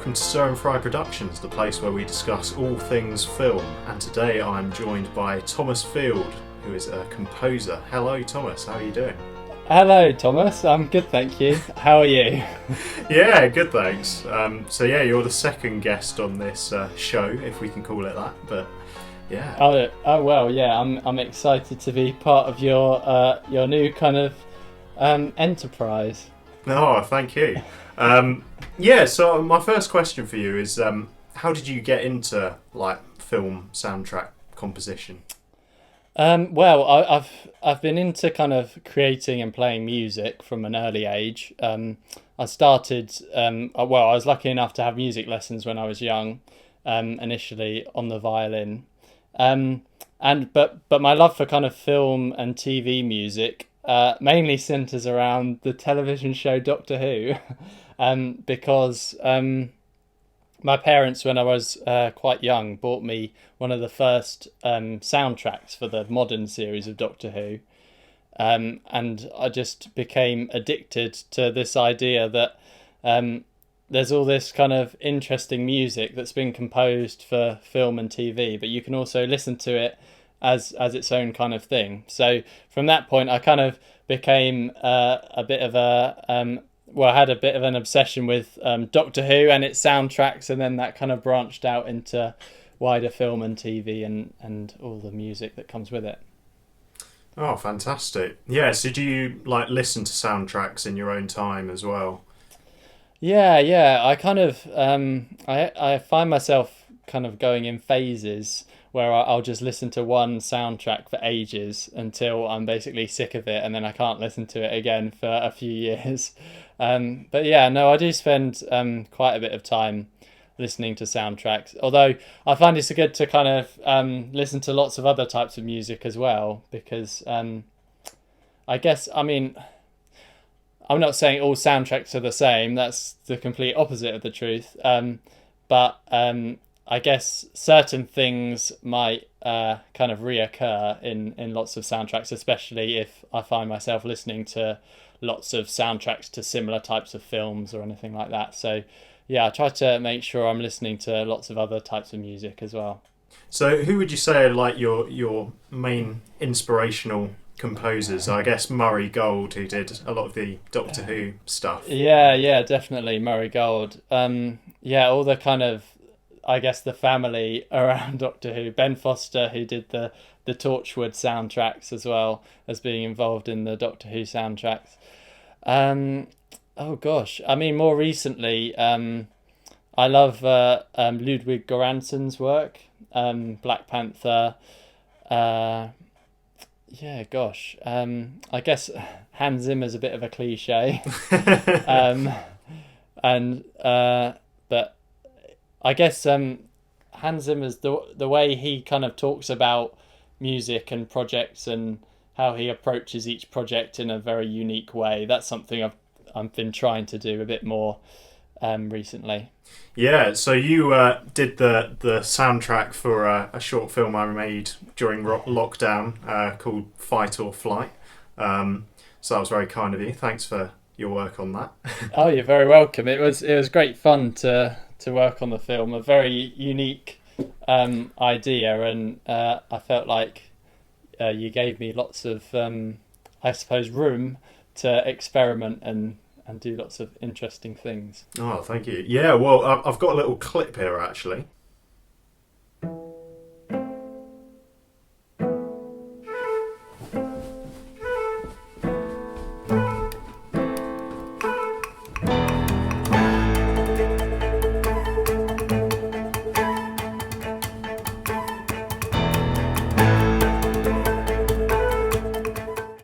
welcome to Stir and Fry Productions, the place where we discuss all things film. And today I'm joined by Thomas Field, who is a composer. Hello Thomas, how are you doing? Hello Thomas, I'm good thank you. How are you? Yeah, good thanks. You're the second guest on this show, if we can call it that, but yeah. Oh well, yeah, I'm excited to be part of your new kind of enterprise. Oh, thank you. So my first question for you is, how did you get into film soundtrack composition? I've been into kind of creating and playing music from an early age. I started. I was lucky enough to have music lessons when I was young, initially on the violin, but my love for kind of film and TV music mainly centres around the television show Doctor Who, because my parents, when I was quite young, bought me one of the first soundtracks for the modern series of Doctor Who. And I just became addicted to this idea that there's all this kind of interesting music that's been composed for film and TV, but you can also listen to it as its own kind of thing. So from that point, I kind of became a bit of a... I had a bit of an obsession with Doctor Who and its soundtracks, and then that kind of branched out into wider film and TV and all the music that comes with it. Oh, fantastic. Yeah, so do you listen to soundtracks in your own time as well? Yeah. I kind of I find myself kind of going in phases where I'll just listen to one soundtrack for ages until I'm basically sick of it, and then I can't listen to it again for a few years. But yeah, no, I do spend quite a bit of time listening to soundtracks. Although I find it's good to kind of listen to lots of other types of music as well, because I guess, I mean, I'm not saying all soundtracks are the same. That's the complete opposite of the truth. But I guess certain things might kind of reoccur in lots of soundtracks, especially if I find myself listening to lots of soundtracks to similar types of films or anything like that. So yeah, I try to make sure I'm listening to lots of other types of music as well. So who would you say are your main inspirational composers? I guess Murray Gold, who did a lot of the Doctor Who stuff. Yeah, definitely Murray Gold. All the kind of, I guess, the family around Doctor Who. Ben Foster, who did the Torchwood soundtracks, as well as being involved in the Doctor Who soundtracks. Oh gosh, I mean, more recently, I love Ludwig Göransson's work, Black Panther. I guess Hans Zimmer's a bit of a cliche, but I guess Hans Zimmer's the way he kind of talks about music and projects and how he approaches each project in a very unique way. That's something I've been trying to do a bit more recently. Yeah, so you did the soundtrack for a short film I made during lockdown called Fight or Flight. So that was very kind of you. Thanks for your work on that. Oh, you're very welcome. It was great fun to work on the film. A very unique idea, and I felt like you gave me lots of, I suppose, room to experiment and do lots of interesting things. Oh, thank you. Yeah, well, I've got a little clip here, actually.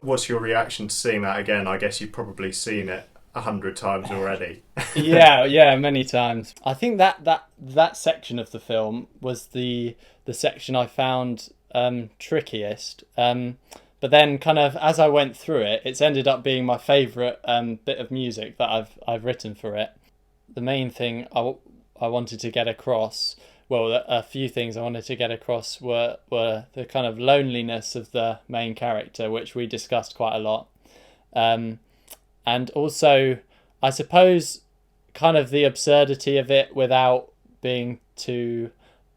What's your reaction to seeing that again? I guess you've probably seen it 100 times already. yeah, many times. I think that section of the film was the section I found trickiest. But then, kind of as I went through it, it's ended up being my favourite bit of music that I've written for it. The main thing I wanted to get across, well, a few things I wanted to get across were the kind of loneliness of the main character, which we discussed quite a lot. And also, I suppose, kind of the absurdity of it without being too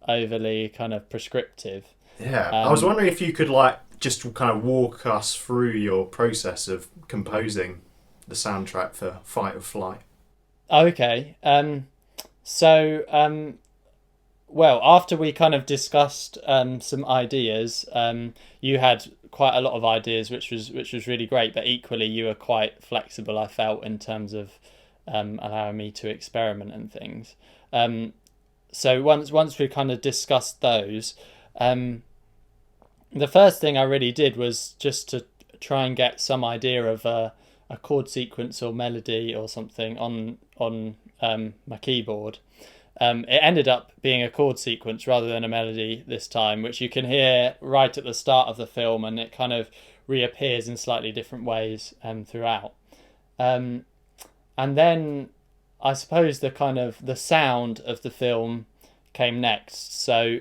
overly kind of prescriptive. Yeah, I was Um, wondering if you could like just kind of walk us through your process of composing the soundtrack for Fight or Flight. okay. So, well, after we kind of discussed some ideas, you had quite a lot of ideas, which was really great. But equally, you were quite flexible. I felt in terms of allowing me to experiment and things. Um, so once we kind of discussed those, um, the first thing I really did was just to try and get some idea of a chord sequence or melody or something on my keyboard. It ended up being a chord sequence rather than a melody this time, which you can hear right at the start of the film, and it kind of reappears in slightly different ways throughout. Um, and then I suppose the kind of the sound of the film came next. So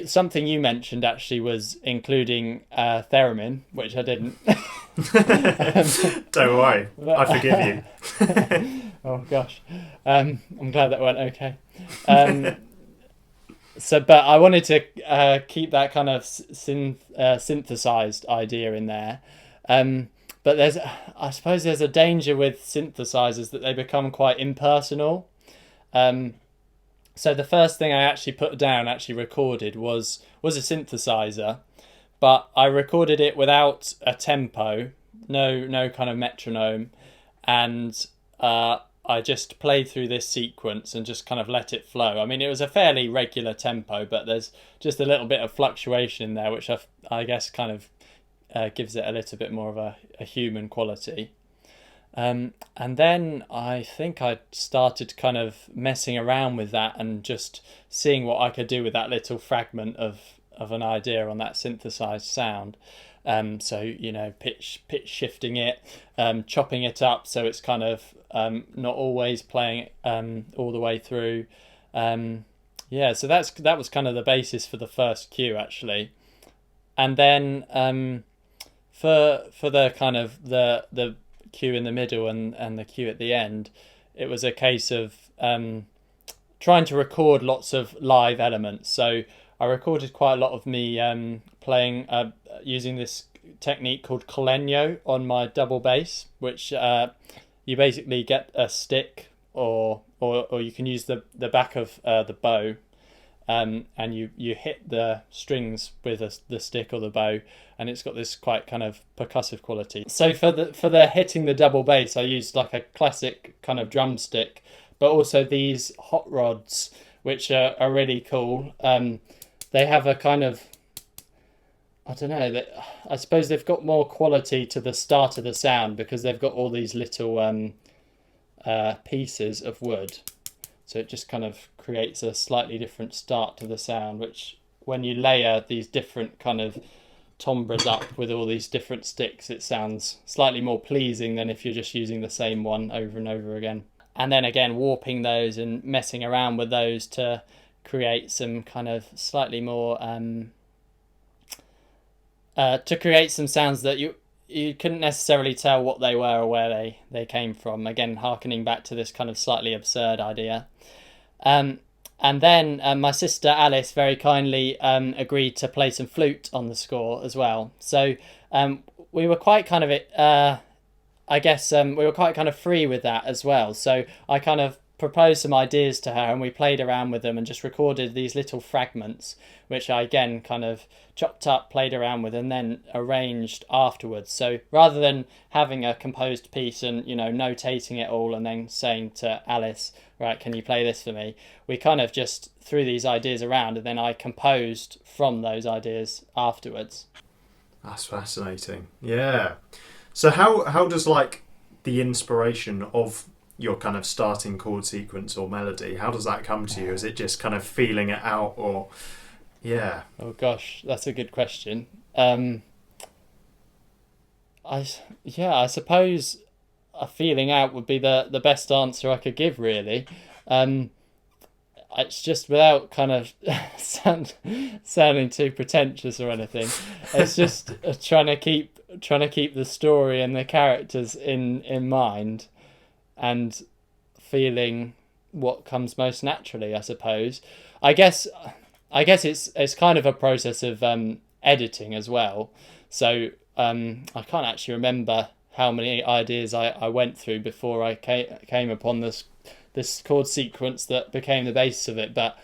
something you mentioned actually was including theremin, which I didn't. Don't worry, I forgive But, you. oh gosh, I'm glad that went okay. Um, but I wanted to keep that kind of synthesized idea in there. But I suppose there's a danger with synthesizers that they become quite impersonal. Um, so the first thing I actually put down, actually recorded, was a synthesizer, but I recorded it without a tempo, no kind of metronome, and I just played through this sequence and just kind of let it flow. I mean, it was a fairly regular tempo, but there's just a little bit of fluctuation in there, which I guess kind of gives it a little bit more of a human quality. And then I think I started kind of messing around with that and just seeing what I could do with that little fragment of an idea on that synthesized sound. So pitch shifting it, chopping it up so it's kind of not always playing all the way through. Yeah, so that was kind of the basis for the first cue actually, and then for the kind of the cue in the middle and the cue at the end, it was a case of trying to record lots of live elements. So I recorded quite a lot of me playing using this technique called Colegno on my double bass, which you basically get a stick or you can use the back of the bow, and you hit the strings with the stick or the bow, and it's got this quite kind of percussive quality. So for the hitting the double bass, I used like a classic kind of drumstick, but also these hot rods, which are really cool. They have a kind of, I don't know, I suppose they've got more quality to the start of the sound because they've got all these little pieces of wood. So it just kind of creates a slightly different start to the sound, which when you layer these different kind of timbres up with all these different sticks, it sounds slightly more pleasing than if you're just using the same one over and over again. And then again, warping those and messing around with those to create some kind of slightly more to create some sounds that you couldn't necessarily tell what they were or where they came from. Again, harkening back to this kind of slightly absurd idea. And then my sister Alice very kindly agreed to play some flute on the score as well. So we were quite kind of I guess we were quite kind of free with that as well. So I kind of proposed some ideas to her and we played around with them and just recorded these little fragments, which I again kind of chopped up, played around with, and then arranged afterwards. So rather than having a composed piece and notating it all and then saying to Alice, right, can you play this for me, we kind of just threw these ideas around and then I composed from those ideas afterwards. That's fascinating. Yeah. So how does like the inspiration of your kind of starting chord sequence or melody, how does that come to you? Is it just kind of feeling it out, or yeah? Oh gosh, that's a good question. I suppose a feeling out would be the best answer I could give, really. It's just without kind of sounding too pretentious or anything. It's just trying to keep the story and the characters in mind, and feeling what comes most naturally, I suppose. I guess it's kind of a process of editing as well. So I can't actually remember how many ideas I went through before I came upon this chord sequence that became the basis of it. But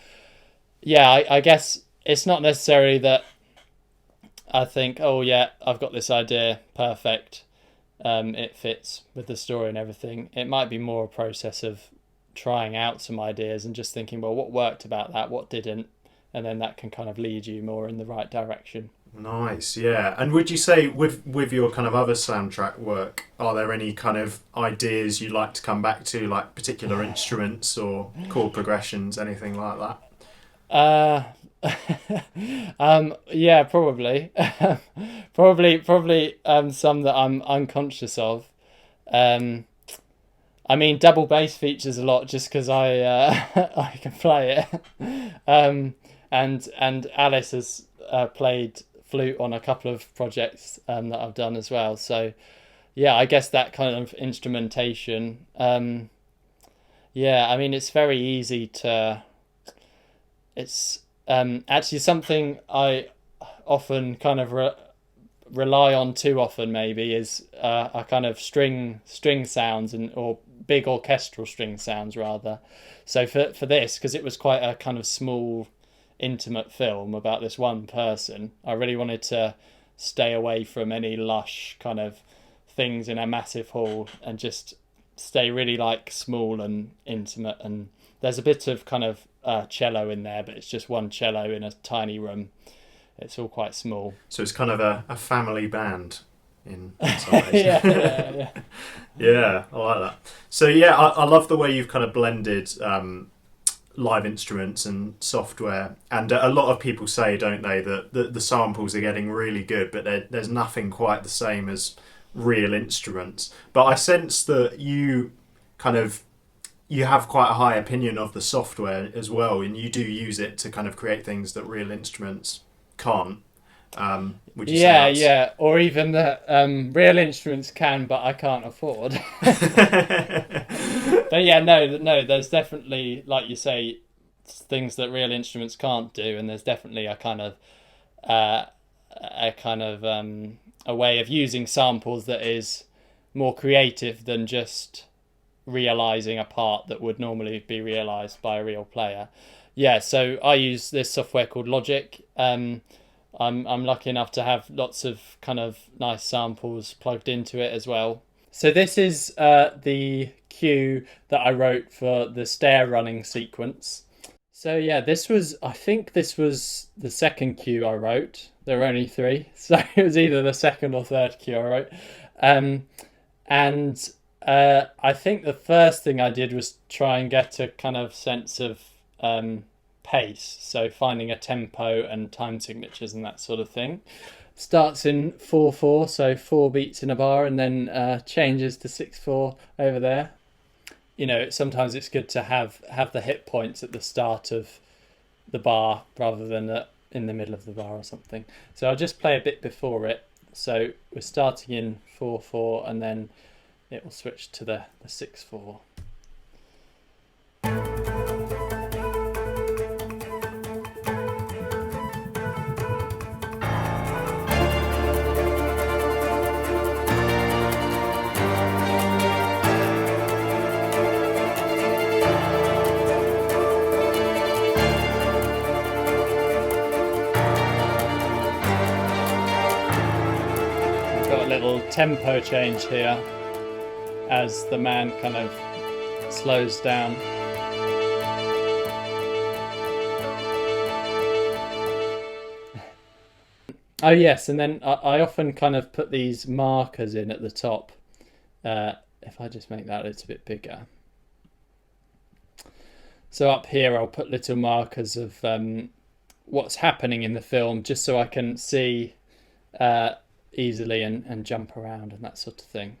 yeah, I guess it's not necessarily that I think, oh yeah, I've got this idea, perfect. It fits with the story and everything. It might be more a process of trying out some ideas and just thinking, well, what worked about that, what didn't, and then that can kind of lead you more in the right direction. Nice, yeah. And would you say with your kind of other soundtrack work, are there any kind of ideas you like to come back to, like particular instruments or chord progressions, anything like that? Uh, yeah, probably, probably some that I'm unconscious of. Um, I mean, double bass features a lot just because I can play it. And Alice has played flute on a couple of projects that I've done as well. So yeah, I guess that kind of instrumentation. Yeah, I mean, it's very easy to. It's actually something I often kind of rely on too often. Maybe is a kind of string sounds and or big orchestral string sounds rather. So for this, because it was quite a kind of small, intimate film about this one person, I really wanted to stay away from any lush kind of things in a massive hall and just stay really like small and intimate. And there's a bit of kind of cello in there, but it's just one cello in a tiny room. It's all quite small. So it's kind of a family band in some ways. Yeah. Yeah, I like that. So yeah, I love the way you've kind of blended live instruments and software. And a lot of people say, don't they, that the samples are getting really good, but there's nothing quite the same as real instruments. But I sense that you kind of you have quite a high opinion of the software as well, and you do use it to kind of create things that real instruments can't. Would you say Yeah, that's... yeah, or even that real instruments can, but I can't afford. But yeah, no, there's definitely, like you say, things that real instruments can't do, and there's definitely uh, a kind of a way of using samples that is more creative than just realizing a part that would normally be realized by a real player. Yeah, so I use this software called Logic. I'm lucky enough to have lots of kind of nice samples plugged into it as well. So this is the cue that I wrote for the stair running sequence. So yeah, I think this was the second cue I wrote. There were only three, so it was either the second or third cue I wrote. And I think the first thing I did was try and get a kind of sense of pace, so finding a tempo and time signatures and that sort of thing. Starts in 4/4, so 4 beats in a bar, and then changes to 6/4 over there. You know, sometimes it's good to have the hit points at the start of the bar rather than in the middle of the bar or something. So I'll just play a bit before it. So we're starting in 4/4, and then it will switch to the 6/4. Got a little tempo change here as the man kind of slows down. Oh yes, and then I often kind of put these markers in at the top. If I just make that a little bit bigger. So up here I'll put little markers of what's happening in the film, just so I can see easily and jump around and that sort of thing.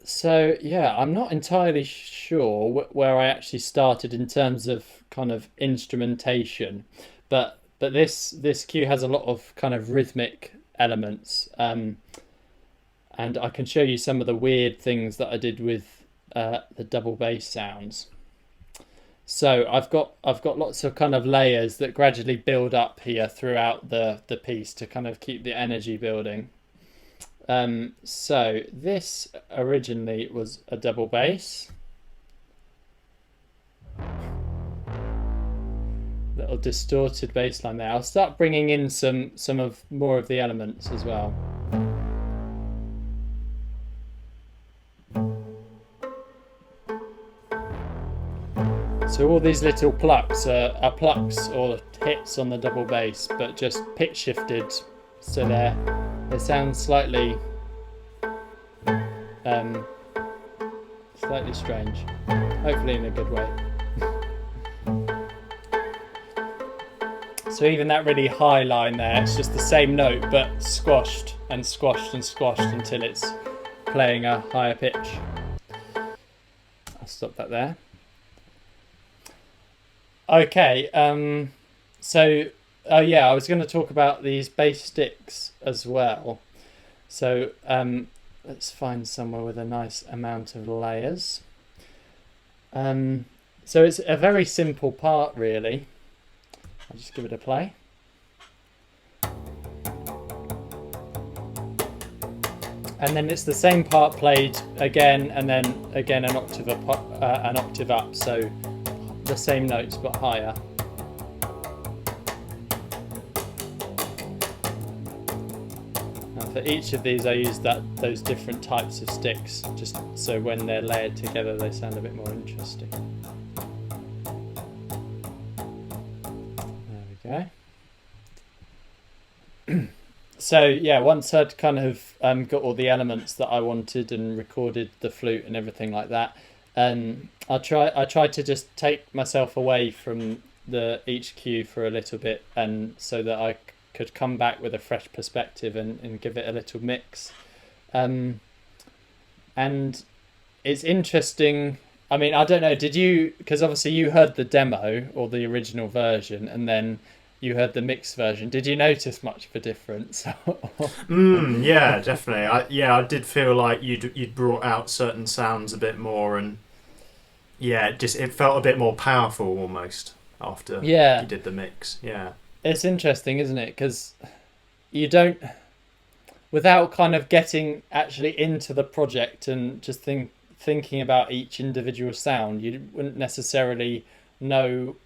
So yeah, I'm not entirely sure where I actually started in terms of kind of instrumentation, but this cue has a lot of kind of rhythmic elements. and I can show you some of the weird things that I did with the double bass sounds. So I've got lots of kind of layers that gradually build up here throughout the piece to kind of keep the energy building. So this originally was a double bass. Little distorted bass line there. I'll start bringing in some of more of the elements as well. So all these little plucks are plucks or hits on the double bass, but just pitch shifted, so they sound slightly slightly strange, hopefully in a good way. So even that really high line there, it's just the same note but squashed and squashed and squashed until it's playing a higher pitch. I'll stop that there. Okay, so yeah, I was going to talk about these bass sticks as well. So let's find somewhere with a nice amount of layers. So it's a very simple part, really. I'll just give it a play. And then it's the same part played again, and then again an octave up, so the same notes but higher. And for each of these I use those different types of sticks, just so when they're layered together they sound a bit more interesting. There we go. So yeah, once I'd kind of got all the elements that I wanted and recorded the flute and everything like that, I tried to just take myself away from each cue for a little bit, and so that I could come back with a fresh perspective and give it a little mix. And it's interesting. I mean, I don't know, did you, because obviously you heard the demo or the original version and then you heard the mixed version. Did you notice much of a difference? Yeah, definitely. I did feel like you'd brought out certain sounds a bit more, and yeah, it felt a bit more powerful almost after you did the mix. Yeah. It's interesting, isn't it? Because you don't, without kind of getting actually into the project and just thinking about each individual sound, you wouldn't necessarily know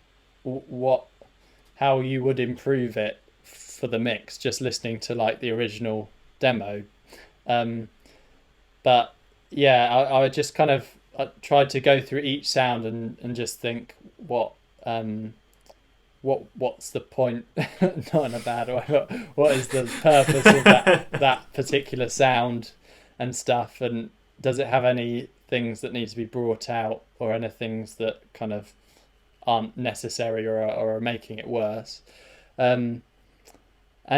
how you would improve it for the mix just listening to like the original demo. But yeah, I just kind of tried to go through each sound and just think what's the point, not in a bad way, but what is the purpose of that particular sound and stuff, and does it have any things that need to be brought out or any things that kind of aren't necessary or are making it worse. And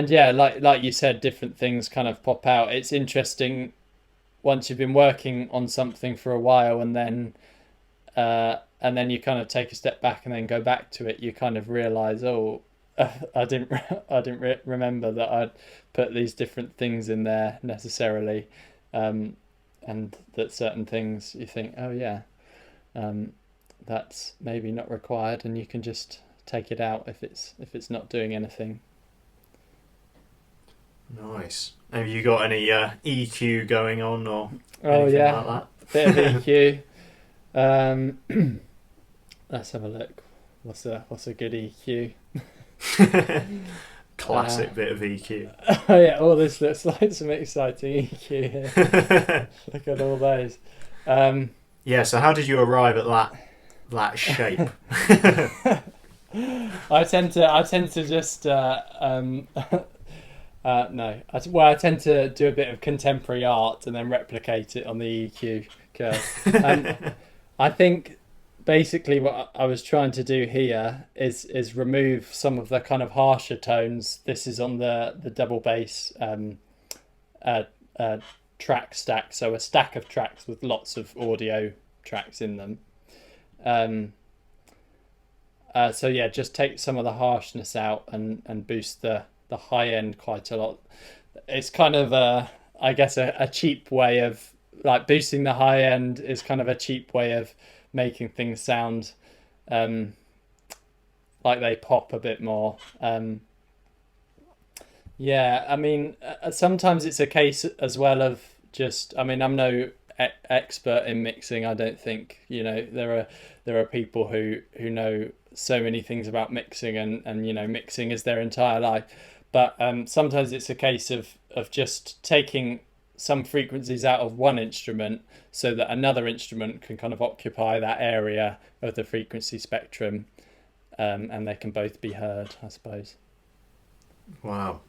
yeah, like you said, different things kind of pop out. It's interesting once you've been working on something for a while and then you kind of take a step back and then go back to it, you kind of realize, I didn't remember that I'd put these different things in there necessarily, and that certain things you think, oh yeah, that's maybe not required, and you can just take it out if it's not doing anything. Nice. Have you got any EQ going on or anything like that? Bit of EQ. Let's have a look. What's a good EQ? Classic bit of EQ. Oh yeah, this looks like some exciting EQ here. Look at all those. Yeah, so how did you arrive at that shape? I tend to just no. I tend to do a bit of contemporary art and then replicate it on the EQ curve. I think basically what I was trying to do here is remove some of the kind of harsher tones. This is on the double bass track stack, so a stack of tracks with lots of audio tracks in them. So yeah, just take some of the harshness out and boost the high end quite a lot. It's kind of I guess a cheap way of like boosting the high end is kind of a cheap way of making things sound um, like they pop a bit more. Yeah, I mean, sometimes it's a case as well of just. I mean, I'm no expert in mixing. I don't think there are people who know so many things about mixing and mixing is their entire life. But sometimes it's a case of just taking some frequencies out of one instrument so that another instrument can kind of occupy that area of the frequency spectrum, and they can both be heard, I suppose. Wow.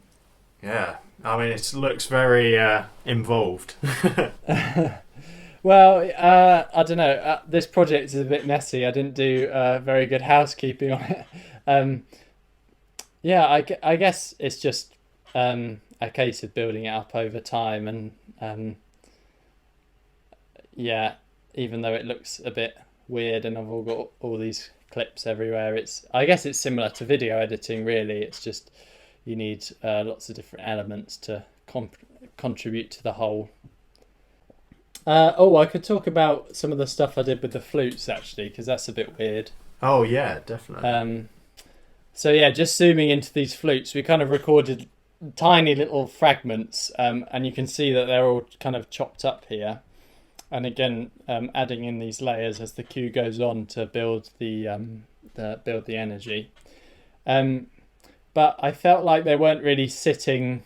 Yeah. I mean, it looks very involved. Well, I don't know. This project is a bit messy. I didn't do very good housekeeping on it. Um, yeah, I guess it's just a case of building it up over time. And yeah, even though it looks a bit weird and I've all got all these clips everywhere, I guess it's similar to video editing, really. It's just you need lots of different elements to contribute to the whole. I could talk about some of the stuff I did with the flutes actually, because that's a bit weird. Oh yeah, definitely. So yeah, just zooming into these flutes, we kind of recorded tiny little fragments, and you can see that they're all kind of chopped up here. And again, adding in these layers as the cue goes on to build the energy. But I felt like they weren't really sitting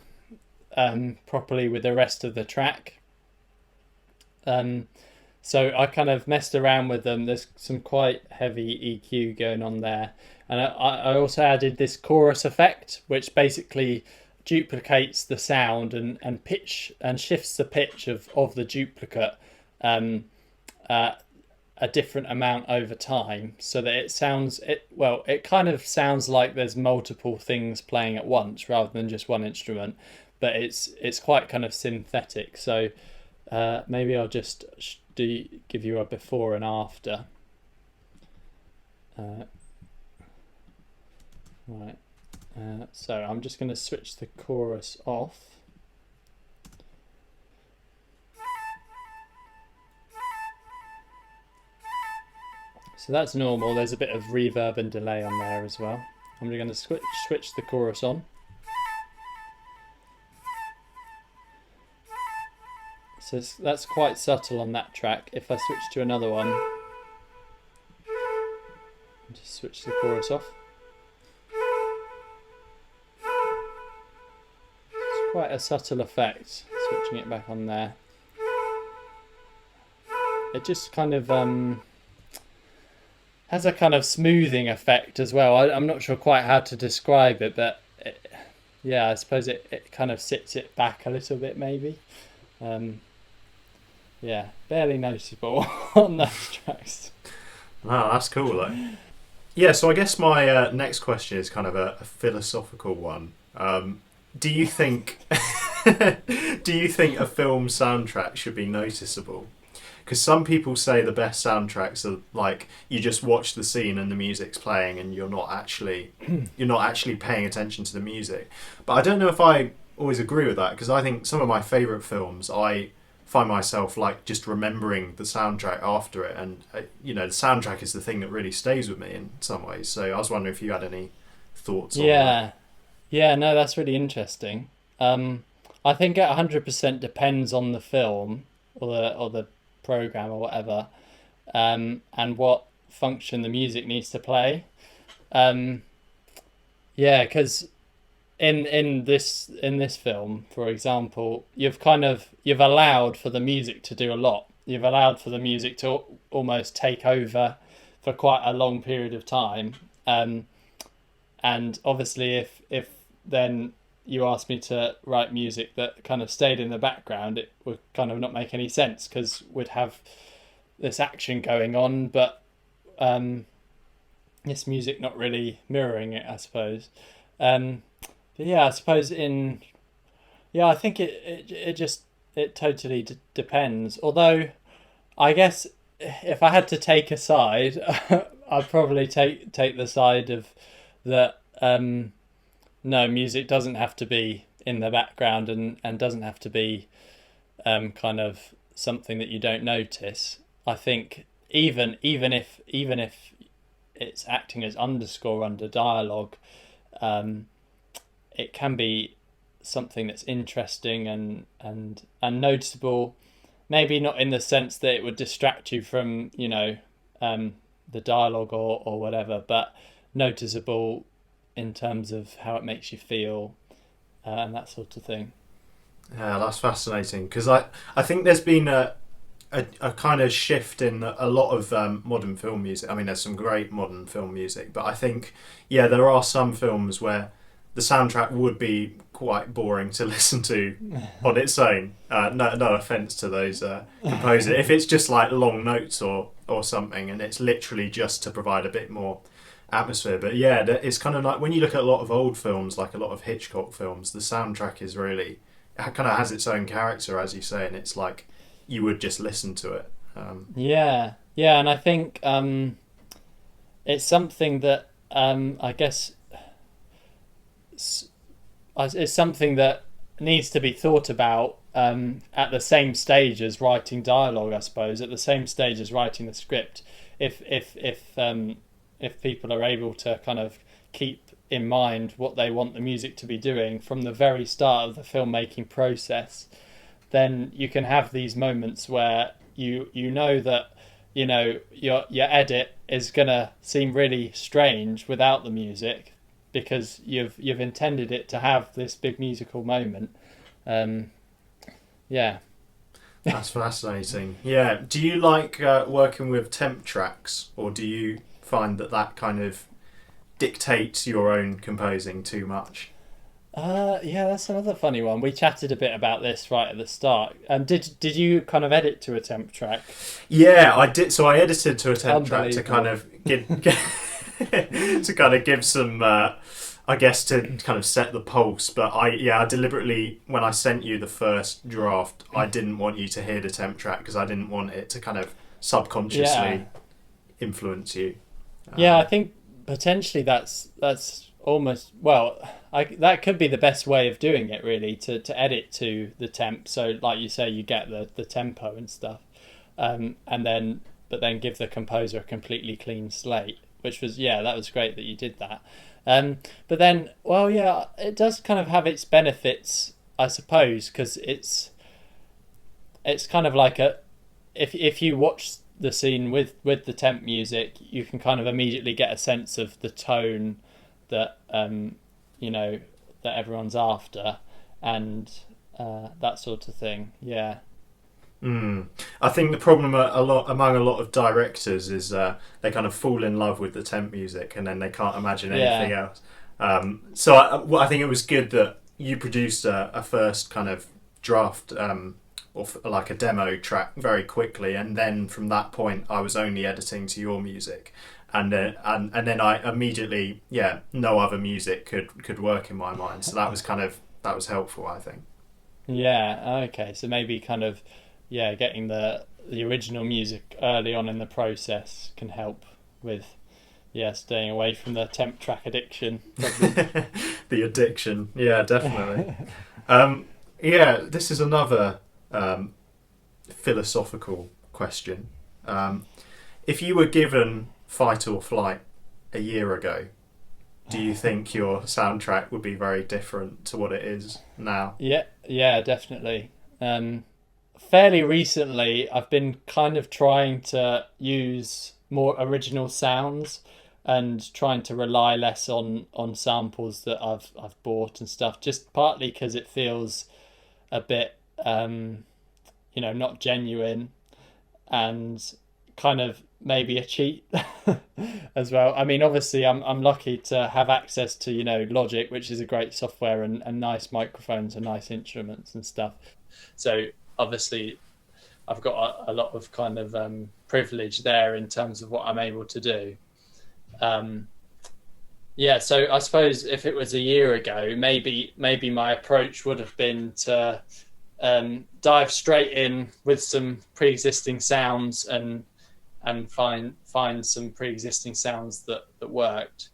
properly with the rest of the track. So I kind of messed around with them. There's some quite heavy EQ going on there. And I also added this chorus effect, which basically duplicates the sound and pitch and shifts the pitch of the duplicate a different amount over time, so that it kind of sounds like there's multiple things playing at once rather than just one instrument, but it's quite kind of synthetic. So maybe I'll just give you a before and after. Right. So I'm just going to switch the chorus off. So that's normal. There's a bit of reverb and delay on there as well. I'm going to switch the chorus on. So that's quite subtle on that track. If I switch to another one, just switch the chorus off. It's quite a subtle effect, switching it back on there. It just kind of has a kind of smoothing effect as well. I'm not sure quite how to describe it, but I suppose it kind of sits it back a little bit maybe. Yeah, barely noticeable on those tracks. Wow, that's cool though. Yeah, so I guess my next question is kind of a philosophical one. Do you think a film soundtrack should be noticeable? Because some people say the best soundtracks are like you just watch the scene and the music's playing and you're not actually paying attention to the music. But I don't know if I always agree with that, because I think some of my favourite films, I find myself like just remembering the soundtrack after it, and the soundtrack is the thing that really stays with me in some ways. So I was wondering if you had any thoughts on that. Yeah, no, that's really interesting. I think it 100% depends on the film or the program or whatever, and what function the music needs to play. Because in this film, for example, you've allowed for the music to do a lot. You've allowed for the music to almost take over for quite a long period of time. And obviously, if then you asked me to write music that kind of stayed in the background, it would kind of not make any sense, because we'd have this action going on, but this music not really mirroring it, I suppose. But yeah, I suppose I think it totally depends. Although, I guess if I had to take a side, I'd probably take the side of that. No, music doesn't have to be in the background and doesn't have to be kind of something that you don't notice. I think even if it's acting as underscore under dialogue, um, it can be something that's interesting and noticeable. Maybe not in the sense that it would distract you from um, the dialogue or whatever, but noticeable in terms of how it makes you feel and that sort of thing. Yeah, that's fascinating because I think there's been a kind of shift in a lot of modern film music. I mean, there's some great modern film music, but I think, yeah, there are some films where the soundtrack would be quite boring to listen to on its own. No offense to those composers. If it's just like long notes or something, and it's literally just to provide a bit more atmosphere. But yeah, it's kind of like when you look at a lot of old films, like a lot of Hitchcock films, the soundtrack is really, it kind of has its own character, as you say, and it's like you would just listen to it. Yeah, yeah, and I think it's something that I guess it's something that needs to be thought about at the same stage as writing dialogue, I suppose, at the same stage as writing the script. If people are able to kind of keep in mind what they want the music to be doing from the very start of the filmmaking process, then you can have these moments where you know that your edit is gonna seem really strange without the music because you've intended it to have this big musical moment. Um, yeah. That's fascinating. Yeah. Do you like working with temp tracks, or do you find that kind of dictates your own composing too much? Yeah, that's another funny one. We chatted a bit about this right at the start. Did you kind of edit to a temp track? Yeah, I did. So I edited to a temp track to kind Unbelievable. of to kind of give some, I guess, to kind of set the pulse. But I deliberately, when I sent you the first draft, I didn't want you to hear the temp track because I didn't want it to kind of Yeah, subconsciously influence you. yeah. I Um, think potentially that's almost well. That could be the best way of doing it, really, to edit to the temp. So, like you say, you get the tempo and stuff, and then but then give the composer a completely clean slate, which was yeah, that was great that you did that. But then, well, yeah, it does kind of have its benefits, I suppose, because it's kind of like a if you watch the scene with the temp music, you can kind of immediately get a sense of the tone that you know that everyone's after, and that sort of thing. Yeah, I think the problem a lot among a lot of directors is they kind of fall in love with the temp music and then they can't imagine anything yeah, else. So I think it was good that you produced a first kind of draft like a demo track very quickly, and then from that point I was only editing to your music, and then I immediately no other music could work in my mind. So that was helpful, I think. yeah. Okay, so maybe kind of yeah, getting the original music early on in the process can help with yeah staying away from the temp track addiction problem. The addiction, yeah, definitely. Um, yeah, this is another um, philosophical question. Um, if you were given fight or flight a year ago, do you think your soundtrack would be very different to what it is now? Yeah, yeah, definitely. Fairly recently, I've been kind of trying to use more original sounds and trying to rely less on samples that I've bought and stuff. Just partly because it feels a bit, not genuine and kind of maybe a cheat as well. I mean, obviously, I'm lucky to have access to Logic, which is a great software and nice microphones and nice instruments and stuff. So obviously, I've got a lot of kind of privilege there in terms of what I'm able to do. Um, yeah, so I suppose if it was a year ago, maybe my approach would have been to dive straight in with some pre-existing sounds and find some pre-existing sounds that worked.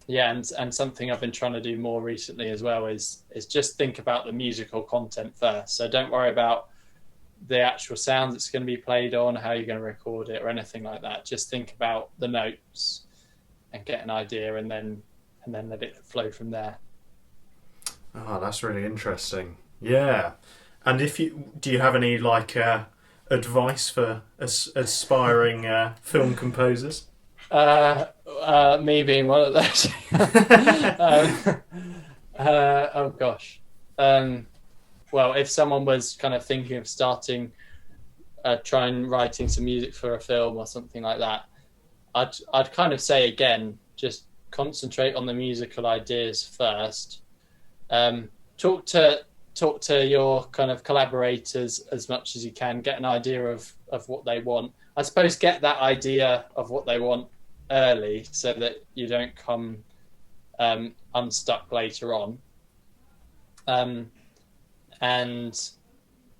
Yeah, and something I've been trying to do more recently as well is just think about the musical content first. So don't worry about the actual sounds that's going to be played on, how you're going to record it, or anything like that. Just think about the notes and get an idea, and then let it flow from there. Oh, that's really interesting. Yeah. And if you do you have any like advice for aspiring film composers? Me being one of those. um, oh gosh. Um, well, if someone was kind of thinking of starting, trying writing some music for a film or something like that, I'd kind of say again, just concentrate on the musical ideas first. Um, talk to talk to your kind of collaborators as much as you can. Get an idea of what they want. I suppose get that idea of what they want early so that you don't come unstuck later on. Um, and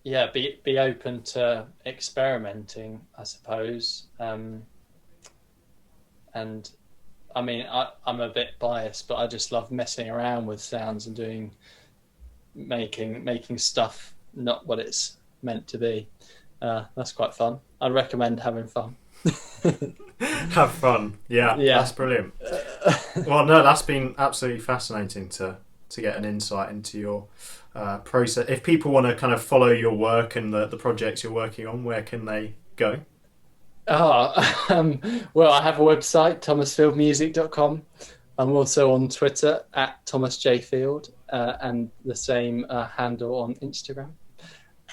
yeah, be open to experimenting, I suppose. And I mean, I'm a bit biased, but I just love messing around with sounds and making stuff not what it's meant to be. That's quite fun. I'd recommend having fun. Have fun. Yeah, Yeah. that's brilliant. Well, no, that's been absolutely fascinating to get an insight into your process. If people want to kind of follow your work and the projects you're working on, where can they go? Oh, well, I have a website, thomasfieldmusic.com. I'm also on Twitter at Thomas J Field, and the same handle on Instagram.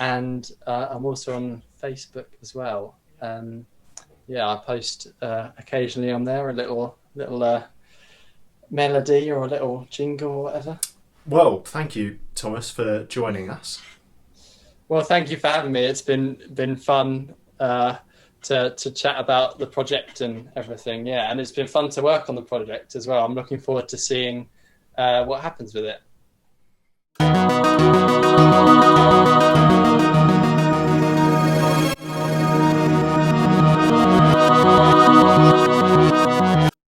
And I'm also on Facebook as well. Yeah, I post occasionally on there a little melody or a little jingle or whatever. Well, thank you, Thomas, for joining us. Well, thank you for having me. It's been fun to chat about the project and everything. Yeah, and it's been fun to work on the project as well. I'm looking forward to seeing what happens with it.